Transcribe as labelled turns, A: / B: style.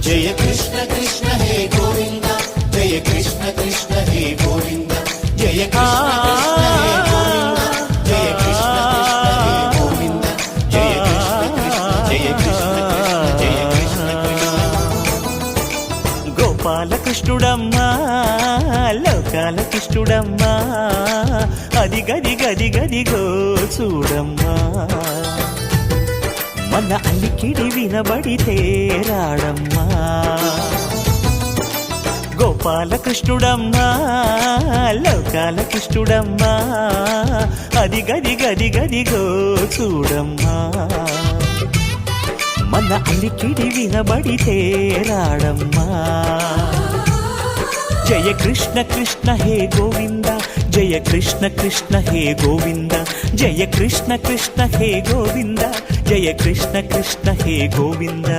A: జయ కృష్ణ కృష్ణ హే గోవింద జయ కృష్ణ కృష్ణ హే గోవింద జయ కృష్ణ కృష్ణ హే గోవింద జయ కృష్ణ కృష్ణ హే గోవింద జయ కృష్ణ కృష్ణ జయ కృష్ణ గోపాలకృష్ణుడమ్మా లోకాల కృష్ణుడమ్మా అది గది గది గదిగో చూడమ్మా మన అలికిడి వినబడితే రాడమ్మా గోపాలకృష్ణుడమ్మా లోకాల కృష్ణుడమ్మా అది గది గది గదిగో చూడమ్మా మన అలికిడి వినబడితే రాడమ్మా జయ కృష్ణ కృష్ణ హే గోవింద జయ కృష్ణ కృష్ణ హే గోవింద జయ కృష్ణ కృష్ణ హే గోవింద జయ కృష్ణ కృష్ణ హే గోవింద